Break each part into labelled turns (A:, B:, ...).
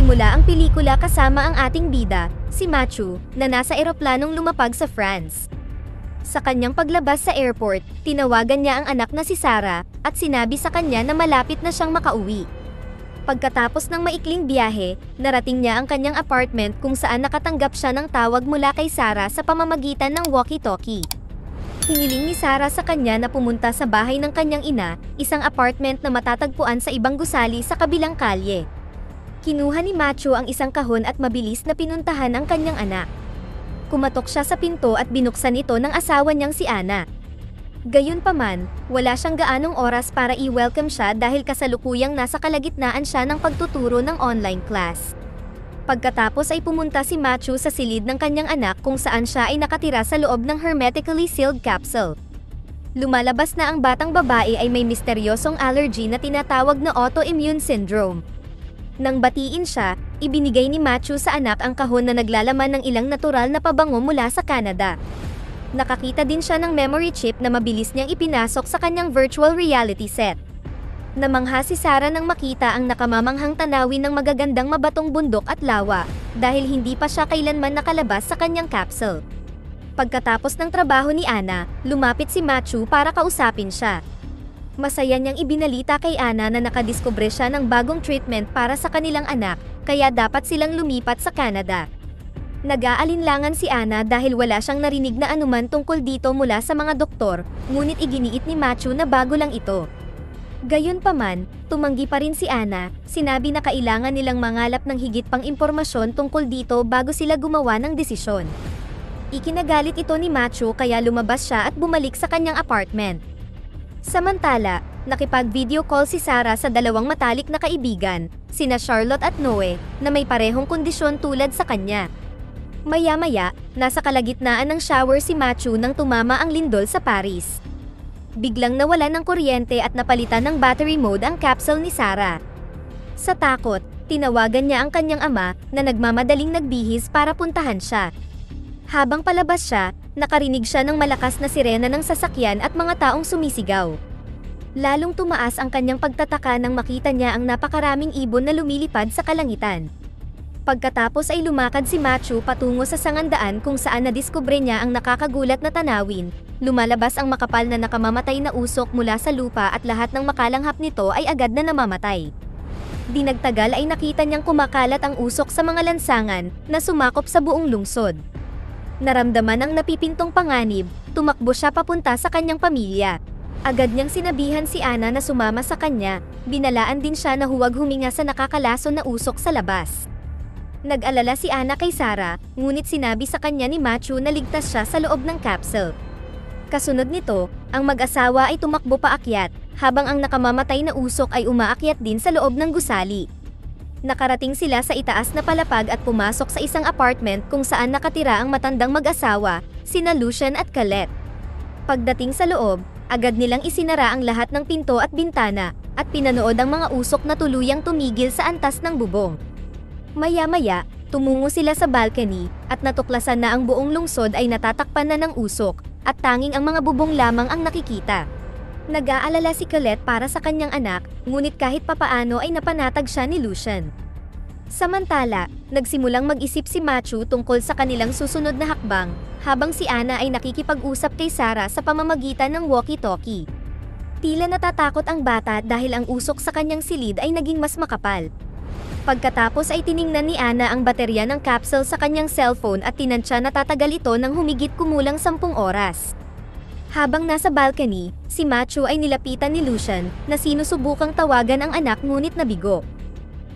A: Nagsimula ang pelikula kasama ang ating bida, si Matthew, na nasa eroplanong lumapag sa France. Sa kanyang paglabas sa airport, tinawagan niya ang anak na si Sarah, at sinabi sa kanya na malapit na siyang makauwi. Pagkatapos ng maikling biyahe, narating niya ang kanyang apartment kung saan nakatanggap siya ng tawag mula kay Sarah sa pamamagitan ng walkie-talkie. Hiniling ni Sarah sa kanya na pumunta sa bahay ng kanyang ina, isang apartment na matatagpuan sa ibang gusali sa kabilang kalye. Kinuha ni Matthew ang isang kahon at mabilis na pinuntahan ang kanyang anak. Kumatok siya sa pinto at binuksan ito ng asawa niyang si Anna. Gayunpaman, wala siyang gaanong oras para i-welcome siya dahil kasalukuyang nasa kalagitnaan siya ng pagtuturo ng online class. Pagkatapos ay pumunta si Matthew sa silid ng kanyang anak kung saan siya ay nakatira sa loob ng hermetically sealed capsule. Lumalabas na ang batang babae ay may misteryosong allergy na tinatawag na autoimmune syndrome. Nang batiin siya, ibinigay ni Matthew sa anak ang kahon na naglalaman ng ilang natural na pabango mula sa Canada. Nakakita din siya ng memory chip na mabilis niyang ipinasok sa kanyang virtual reality set. Namangha si Sarah nang makita ang nakamamanghang tanawin ng magagandang mabatong bundok at lawa, dahil hindi pa siya kailanman nakalabas sa kanyang capsule. Pagkatapos ng trabaho ni Anna, lumapit si Matthew para kausapin siya. Masaya niyang ibinalita kay Anna na nakadiskubre siya ng bagong treatment para sa kanilang anak, kaya dapat silang lumipat sa Canada. Nag-aalinlangan si Anna dahil wala siyang narinig na anuman tungkol dito mula sa mga doktor, ngunit iginiit ni Matthew na bago lang ito. Gayunpaman, tumanggi pa rin si Anna, sinabi na kailangan nilang mangalap ng higit pang impormasyon tungkol dito bago sila gumawa ng desisyon. Ikinagalit ito ni Matthew kaya lumabas siya at bumalik sa kanyang apartment. Samantala, nakipag-video call si Sarah sa dalawang matalik na kaibigan, sina Charlotte at Noe, na may parehong kondisyon tulad sa kanya. Maya-maya, nasa kalagitnaan ng shower si Matthew nang tumama ang lindol sa Paris. Biglang nawala ng kuryente at napalitan ng battery mode ang capsule ni Sarah. Sa takot, tinawagan niya ang kanyang ama, na nagmamadaling nagbihis para puntahan siya. Habang palabas siya, nakarinig siya ng malakas na sirena ng sasakyan at mga taong sumisigaw. Lalong tumaas ang kanyang pagtataka nang makita niya ang napakaraming ibon na lumilipad sa kalangitan. Pagkatapos ay lumakad si Matthew patungo sa sangandaan kung saan nadiskubre niya ang nakakagulat na tanawin. Lumalabas ang makapal na nakamamatay na usok mula sa lupa at lahat ng makalanghap nito ay agad na namamatay. Di nagtagal ay nakita niyang kumakalat ang usok sa mga lansangan na sumakop sa buong lungsod. Naramdaman ang napipintong panganib, tumakbo siya papunta sa kanyang pamilya. Agad niyang sinabihan si Anna na sumama sa kanya, binalaan din siya na huwag huminga sa nakakalason na usok sa labas. Nag-alala si Anna kay Sarah, ngunit sinabi sa kanya ni Matthew na ligtas siya sa loob ng capsule. Kasunod nito, ang mag-asawa ay tumakbo paakyat, habang ang nakamamatay na usok ay umaakyat din sa loob ng gusali. Nakarating sila sa itaas na palapag at pumasok sa isang apartment kung saan nakatira ang matandang mag-asawa, sina Lucien at Colette. Pagdating sa loob, agad nilang isinara ang lahat ng pinto at bintana, at pinanood ang mga usok na tuluyang tumigil sa antas ng bubong. Maya-maya, tumungo sila sa balcony, at natuklasan na ang buong lungsod ay natatakpan na ng usok, at tanging ang mga bubong lamang ang nakikita. Nag-aalala si Colette para sa kanyang anak, ngunit kahit papaano ay napanatag siya ni Lucien. Samantala, nagsimulang mag-isip si Matthew tungkol sa kanilang susunod na hakbang, habang si Anna ay nakikipag-usap kay Sarah sa pamamagitan ng walkie-talkie. Tila natatakot ang bata dahil ang usok sa kanyang silid ay naging mas makapal. Pagkatapos ay tiningnan ni Anna ang baterya ng capsule sa kanyang cellphone at tinansya na tatagal ito ng humigit kumulang 10 oras. Habang nasa balcony, si Matthew ay nilapitan ni Lucien, na sinusubukang tawagan ang anak ngunit nabigo.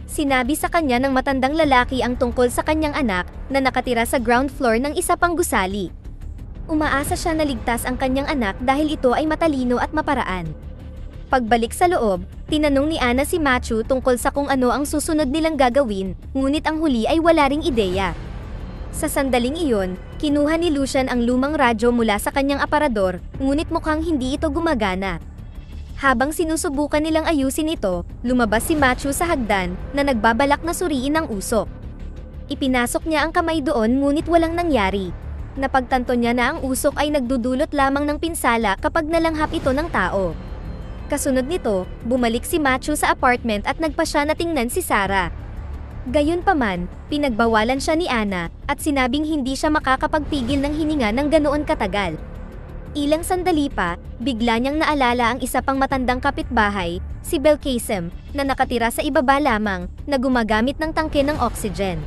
A: Sinabi sa kanya ng matandang lalaki ang tungkol sa kanyang anak, na nakatira sa ground floor ng isa pang gusali. Umaasa siya na ligtas ang kanyang anak dahil ito ay matalino at maparaan. Pagbalik sa loob, tinanong ni Anna si Matthew tungkol sa kung ano ang susunod nilang gagawin, ngunit ang huli ay wala ring ideya. Sa sandaling iyon, kinuha ni Lucien ang lumang radyo mula sa kanyang aparador, ngunit mukhang hindi ito gumagana. Habang sinusubukan nilang ayusin ito, lumabas si Matthew sa hagdan, na nagbabalak na suriin ang usok. Ipinasok niya ang kamay doon ngunit walang nangyari. Napagtanto niya na ang usok ay nagdudulot lamang ng pinsala kapag nalanghap ito ng tao. Kasunod nito, bumalik si Matthew sa apartment at nagpa siya na tingnan si Sarah. Gayunpaman, pinagbawalan siya ni Ana, at sinabing hindi siya makakapagpigil ng hininga ng ganoon katagal. Ilang sandali pa, bigla niyang naalala ang isa pang matandang kapitbahay, si Belkacem, na nakatira sa ibaba lamang, na gumagamit ng tangke ng oxygen.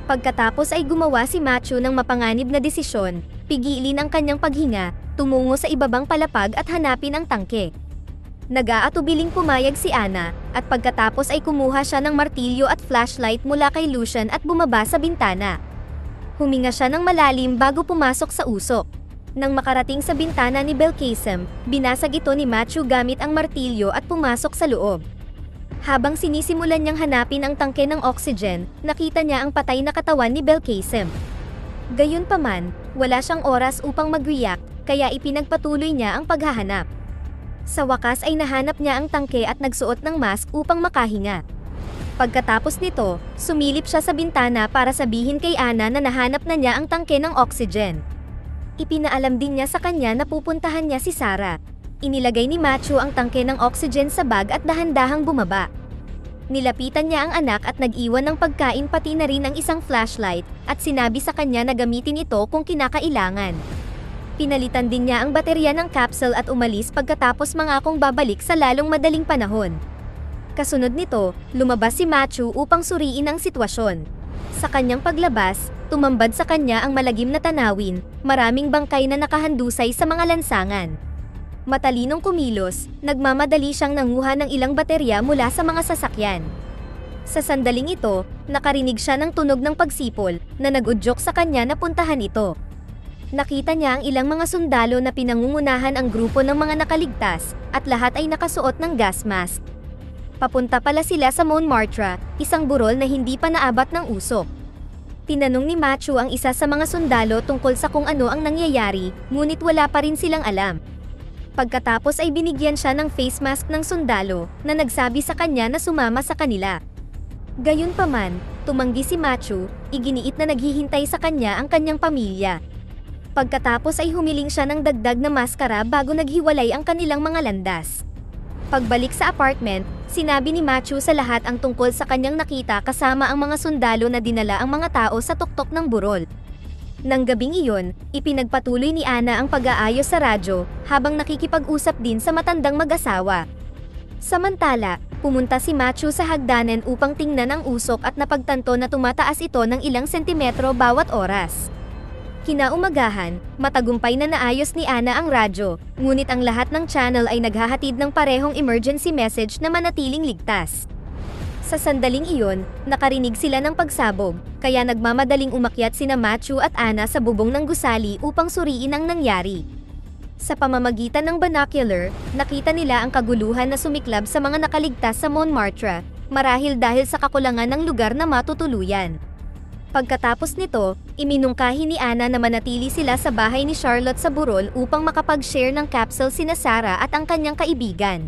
A: Pagkatapos ay gumawa si Matthew ng mapanganib na desisyon, pigilin ang kanyang paghinga, tumungo sa ibabang palapag at hanapin ang tangke. Nag-aatubiling pumayag si Ana, at pagkatapos ay kumuha siya ng martilyo at flashlight mula kay Lucian at bumaba sa bintana. Huminga siya ng malalim bago pumasok sa usok. Nang makarating sa bintana ni Belkacem, binasag ito ni Matthew gamit ang martilyo at pumasok sa loob. Habang sinisimulan niyang hanapin ang tangke ng oxygen, nakita niya ang patay na katawan ni Belkacem. Gayunpaman, wala siyang oras upang mag-react, kaya ipinagpatuloy niya ang paghahanap. Sa wakas ay nahanap niya ang tangke at nagsuot ng mask upang makahinga. Pagkatapos nito, sumilip siya sa bintana para sabihin kay Ana na nahanap na niya ang tangke ng oxygen. Ipinaalam din niya sa kanya na pupuntahan niya si Sarah. Inilagay ni Matthew ang tangke ng oxygen sa bag at dahan-dahang bumaba. Nilapitan niya ang anak at nag-iwan ng pagkain pati na rin ang isang flashlight, at sinabi sa kanya na gamitin ito kung kinakailangan. Pinalitan din niya ang baterya ng capsule at umalis pagkatapos mangakong babalik sa lalong madaling panahon. Kasunod nito, lumabas si Matthew upang suriin ang sitwasyon. Sa kanyang paglabas, tumambad sa kanya ang malagim na tanawin, maraming bangkay na nakahandusay sa mga lansangan. Matalinong kumilos, nagmamadali siyang nanguha ng ilang baterya mula sa mga sasakyan. Sa sandaling ito, nakarinig siya ng tunog ng pagsipol, na nag-udyok sa kanya na puntahan ito. Nakita niya ang ilang mga sundalo na pinangungunahan ang grupo ng mga nakaligtas, at lahat ay nakasuot ng gas mask. Papunta pala sila sa Montmartre, isang burol na hindi pa naabot ng usok. Tinanong ni Matthew ang isa sa mga sundalo tungkol sa kung ano ang nangyayari, ngunit wala pa rin silang alam. Pagkatapos ay binigyan siya ng face mask ng sundalo, na nagsabi sa kanya na sumama sa kanila. Gayunpaman, tumanggi si Matthew, iginiit na naghihintay sa kanya ang kanyang pamilya. Pagkatapos ay humiling siya ng dagdag na maskara bago naghiwalay ang kanilang mga landas. Pagbalik sa apartment, sinabi ni Matthew sa lahat ang tungkol sa kanyang nakita kasama ang mga sundalo na dinala ang mga tao sa tuktok ng burol. Nang gabing iyon, ipinagpatuloy ni Ana ang pag-aayos sa radyo, habang nakikipag-usap din sa matandang mag-asawa. Samantala, pumunta si Matthew sa hagdanan upang tingnan ang usok at napagtanto na tumataas ito ng ilang sentimetro bawat oras. Kinaumagahan, matagumpay na naayos ni Ana ang radyo, ngunit ang lahat ng channel ay naghahatid ng parehong emergency message na manatiling ligtas. Sa sandaling iyon, nakarinig sila ng pagsabog, kaya nagmamadaling umakyat sina Matthew at Ana sa bubong ng gusali upang suriin ang nangyari. Sa pamamagitan ng binocular, nakita nila ang kaguluhan na sumiklab sa mga nakaligtas sa Montmartre, marahil dahil sa kakulangan ng lugar na matutuluyan. Pagkatapos nito, iminungkahi ni Ana na manatili sila sa bahay ni Charlotte sa burol upang makapag-share ng capsule sina Sarah at ang kanyang kaibigan.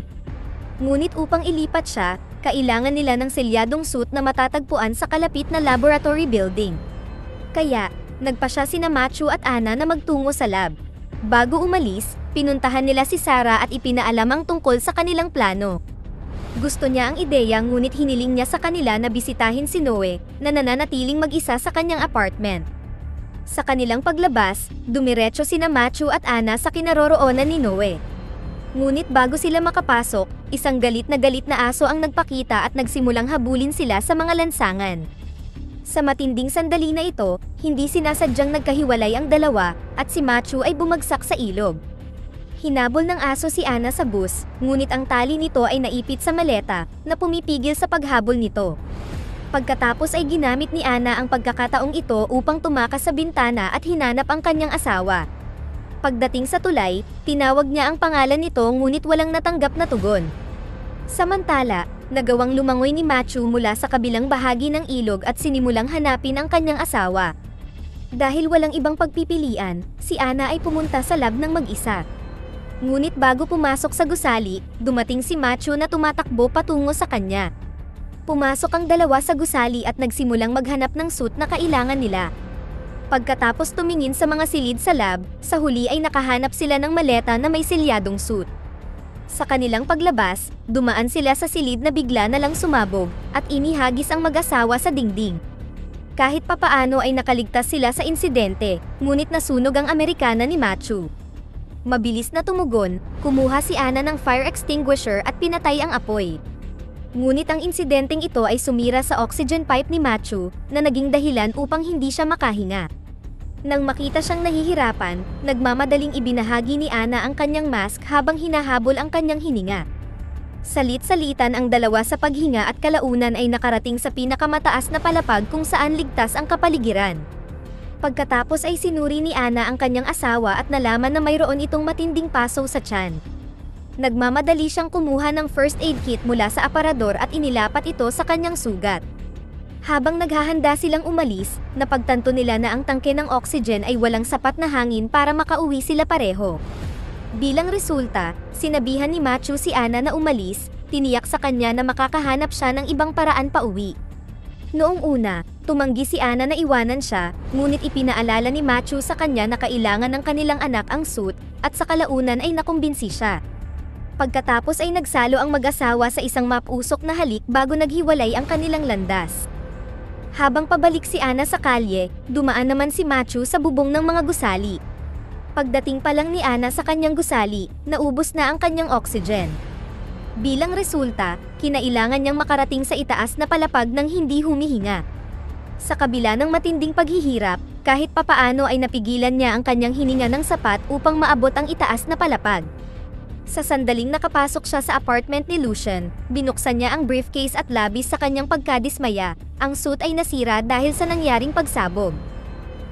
A: Ngunit upang ilipat siya, kailangan nila ng selyadong suit na matatagpuan sa kalapit na laboratory building. Kaya, nagpa siya sina Matthew at Ana na magtungo sa lab. Bago umalis, pinuntahan nila si Sarah at ipinaalam ang tungkol sa kanilang plano. Gusto niya ang ideya ngunit hiniling niya sa kanila na bisitahin si Noe, na nananatiling mag-isa sa kanyang apartment. Sa kanilang paglabas, dumiretso sina Matthew at Ana sa kinaroroonan ni Noe. Ngunit bago sila makapasok, isang galit na aso ang nagpakita at nagsimulang habulin sila sa mga lansangan. Sa matinding sandali na ito, hindi sinasadyang nagkahiwalay ang dalawa, at si Matthew ay bumagsak sa ilog. Hinabol ng aso si Ana sa bus, ngunit ang tali nito ay naipit sa maleta, na pumipigil sa paghabol nito. Pagkatapos ay ginamit ni Ana ang pagkakataong ito upang tumakas sa bintana at hinanap ang kanyang asawa. Pagdating sa tulay, tinawag niya ang pangalan nito ngunit walang natanggap na tugon. Samantala, nagawang lumangoy ni Matthew mula sa kabilang bahagi ng ilog at sinimulang hanapin ang kanyang asawa. Dahil walang ibang pagpipilian, si Ana ay pumunta sa lab ng mag-isa. Ngunit bago pumasok sa gusali, dumating si Matthew na tumatakbo patungo sa kanya. Pumasok ang dalawa sa gusali at nagsimulang maghanap ng suit na kailangan nila. Pagkatapos tumingin sa mga silid sa lab, sa huli ay nakahanap sila ng maleta na may selyadong suit. Sa kanilang paglabas, dumaan sila sa silid na bigla na lang sumabog, at inihagis ang mag-asawa sa dingding. Kahit papaano ay nakaligtas sila sa insidente, ngunit nasunog ang Amerikana ni Matthew. Mabilis na tumugon, kumuha si Anna ng fire extinguisher at pinatay ang apoy. Ngunit ang insidenteng ito ay sumira sa oxygen pipe ni Matthew, na naging dahilan upang hindi siya makahinga. Nang makita siyang nahihirapan, nagmamadaling ibinahagi ni Anna ang kanyang mask habang hinahabol ang kanyang hininga. Salit-salitan ang dalawa sa paghinga at kalaunan ay nakarating sa pinakamataas na palapag kung saan ligtas ang kapaligiran. Pagkatapos ay sinuri ni Anna ang kanyang asawa at nalaman na mayroon itong matinding paso sa tiyan. Nagmamadali siyang kumuha ng first aid kit mula sa aparador at inilapat ito sa kanyang sugat. Habang naghahanda silang umalis, napagtanto nila na ang tangke ng oxygen ay walang sapat na hangin para makauwi sila pareho. Bilang resulta, sinabihan ni Matthew si Anna na umalis, tiniyak sa kanya na makakahanap siya ng ibang paraan pauwi. Noong una, tumanggi si Anna na iwanan siya, ngunit ipinaalala ni Matthew sa kanya na kailangan ng kanilang anak ang suit, at sa kalaunan ay nakumbinsi siya. Pagkatapos ay nagsalo ang mag-asawa sa isang mapusok na halik bago naghiwalay ang kanilang landas. Habang pabalik si Anna sa kalye, dumaan naman si Matthew sa bubong ng mga gusali. Pagdating pa lang ni Anna sa kanyang gusali, naubos na ang kanyang oxygen. Bilang resulta, kinailangan niyang makarating sa itaas na palapag ng hindi humihinga. Sa kabila ng matinding paghihirap, kahit papaano ay napigilan niya ang kanyang hininga ng sapat upang maabot ang itaas na palapag. Sa sandaling nakapasok siya sa apartment ni Lucian, binuksan niya ang briefcase at labis sa kanyang pagkadismaya, ang suit ay nasira dahil sa nangyaring pagsabog.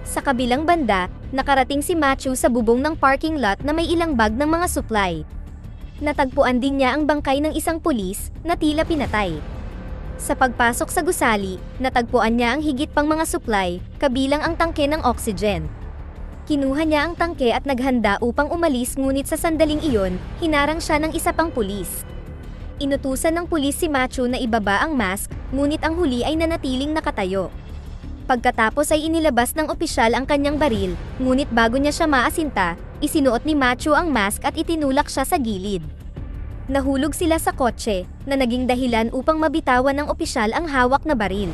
A: Sa kabilang banda, nakarating si Matthew sa bubong ng parking lot na may ilang bag ng mga supply. Natagpuan din niya ang bangkay ng isang pulis, na tila pinatay. Sa pagpasok sa gusali, natagpuan niya ang higit pang mga supply, kabilang ang tangke ng oxygen. Kinuha niya ang tangke at naghanda upang umalis ngunit sa sandaling iyon, hinarang siya ng isa pang pulis. Inutusan ng pulis si Matthew na ibaba ang mask, ngunit ang huli ay nanatiling nakatayo. Pagkatapos ay inilabas ng opisyal ang kanyang baril, ngunit bago niya siya maasinta, isinuot ni Matthew ang mask at itinulak siya sa gilid. Nahulog sila sa kotse, na naging dahilan upang mabitawan ng opisyal ang hawak na baril.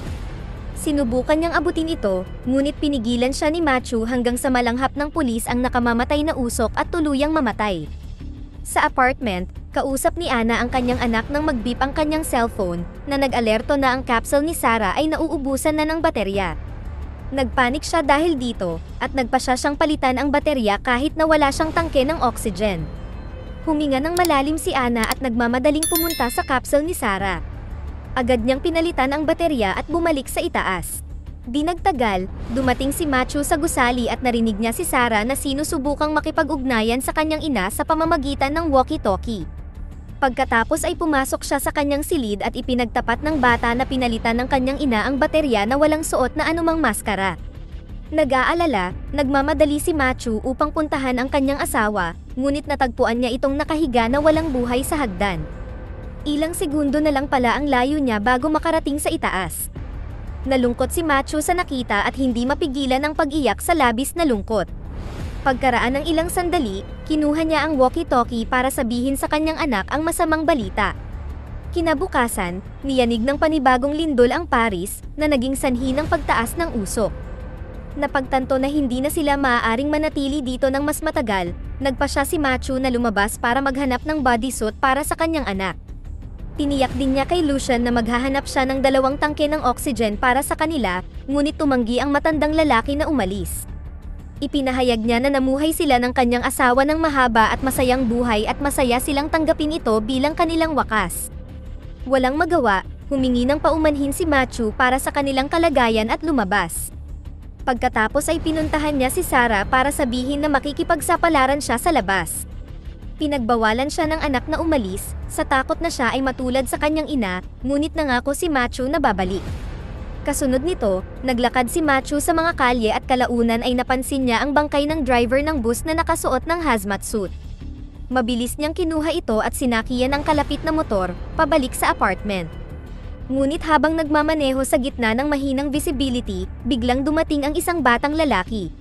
A: Sinubukan niyang abutin ito, ngunit pinigilan siya ni Matthew hanggang sa malanghap ng pulis ang nakamamatay na usok at tuluyang mamatay. Sa apartment, kausap ni Anna ang kanyang anak nang mag-beep ang kanyang cellphone, na nag-alerto na ang capsule ni Sarah ay nauubusan na ng baterya. Nagpanik siya dahil dito, at nagpasya siyang palitan ang baterya kahit na wala siyang tangke ng oxygen. Huminga ng malalim si Anna at nagmamadaling pumunta sa capsule ni Sarah. Agad niyang pinalitan ang baterya at bumalik sa itaas. Di nagtagal, dumating si Matthew sa gusali at narinig niya si Sarah na sinusubukang makipag-ugnayan sa kanyang ina sa pamamagitan ng walkie-talkie. Pagkatapos ay pumasok siya sa kanyang silid at ipinagtapat ng bata na pinalitan ng kanyang ina ang baterya na walang suot na anumang maskara. Nag-aalala, nagmamadali si Matthew upang puntahan ang kanyang asawa, ngunit natagpuan niya itong nakahiga na walang buhay sa hagdan. Ilang segundo na lang pala ang layo niya bago makarating sa itaas. Nalungkot si Matthew sa nakita at hindi mapigilan ang pag-iyak sa labis na lungkot. Pagkaraan ng ilang sandali, kinuha niya ang walkie-talkie para sabihin sa kanyang anak ang masamang balita. Kinabukasan, niyanig ng panibagong lindol ang Paris, na naging sanhi ng pagtaas ng usok. Napagtanto na hindi na sila maaaring manatili dito ng mas matagal, nagpasya si Matthew na lumabas para maghanap ng bodysuit para sa kanyang anak. Tiniyak din niya kay Lucian na maghahanap siya ng 2 tangke ng oxygen para sa kanila, ngunit tumanggi ang matandang lalaki na umalis. Ipinahayag niya na namuhay sila ng kanyang asawa ng mahaba at masayang buhay at masaya silang tanggapin ito bilang kanilang wakas. Walang magawa, humingi ng paumanhin si Matthew para sa kanilang kalagayan at lumabas. Pagkatapos ay pinuntahan niya si Sarah para sabihin na makikipagsapalaran siya sa labas. Pinagbawalan siya ng anak na umalis, sa takot na siya ay matulad sa kanyang ina, ngunit nangako si Matthew na babalik. Kasunod nito, naglakad si Matthew sa mga kalye at kalaunan ay napansin niya ang bangkay ng driver ng bus na nakasuot ng hazmat suit. Mabilis niyang kinuha ito at sinakiyan ang kalapit na motor, pabalik sa apartment. Ngunit habang nagmamaneho sa gitna ng mahinang visibility, biglang dumating ang isang batang lalaki.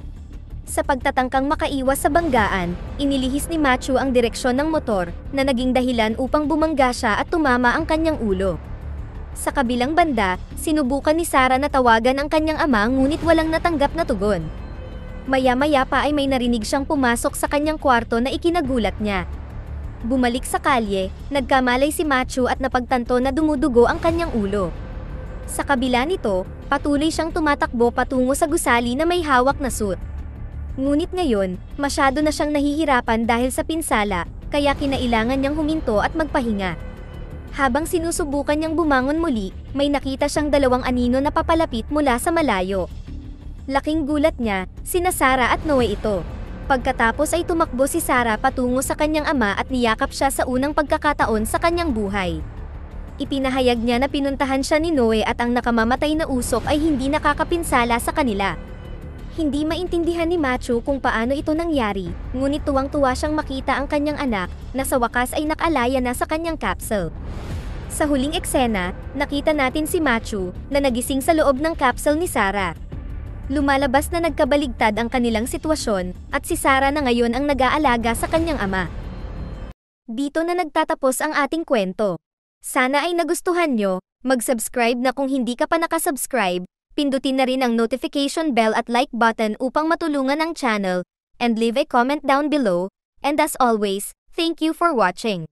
A: Sa pagtatangkang makaiwas sa banggaan, inilihis ni Machu ang direksyon ng motor, na naging dahilan upang bumangga siya at tumama ang kanyang ulo. Sa kabilang banda, sinubukan ni Sarah na tawagan ang kanyang ama ngunit walang natanggap na tugon. Maya-maya pa ay may narinig siyang pumasok sa kanyang kwarto na ikinagulat niya. Bumalik sa kalye, nagkamalay si Machu at napagtanto na dumudugo ang kanyang ulo. Sa kabila nito, patuloy siyang tumatakbo patungo sa gusali na may hawak na suit. Ngunit ngayon, masyado na siyang nahihirapan dahil sa pinsala, kaya kinailangan niyang huminto at magpahinga. Habang sinusubukan niyang bumangon muli, may nakita siyang dalawang anino na papalapit mula sa malayo. Laking gulat niya, sina Sarah at Noe ito. Pagkatapos ay tumakbo si Sarah patungo sa kanyang ama at niyakap siya sa unang pagkakataon sa kanyang buhay. Ipinahayag niya na pinuntahan siya ni Noe at ang nakamamatay na usok ay hindi nakakapinsala sa kanila. Hindi maintindihan ni Machu kung paano ito nangyari, ngunit tuwang-tuwa siyang makita ang kanyang anak, na sa wakas ay nakalaya na sa kanyang capsule. Sa huling eksena, nakita natin si Machu, na nagising sa loob ng capsule ni Sarah. Lumalabas na nagkabaligtad ang kanilang sitwasyon, at si Sarah na ngayon ang nag-aalaga sa kanyang ama. Dito na nagtatapos ang ating kwento. Sana ay nagustuhan nyo, mag-subscribe na kung hindi ka pa nakasubscribe, pindutin na rin ang notification bell at like button upang matulungan ang channel, and leave a comment down below, and as always, thank you for watching.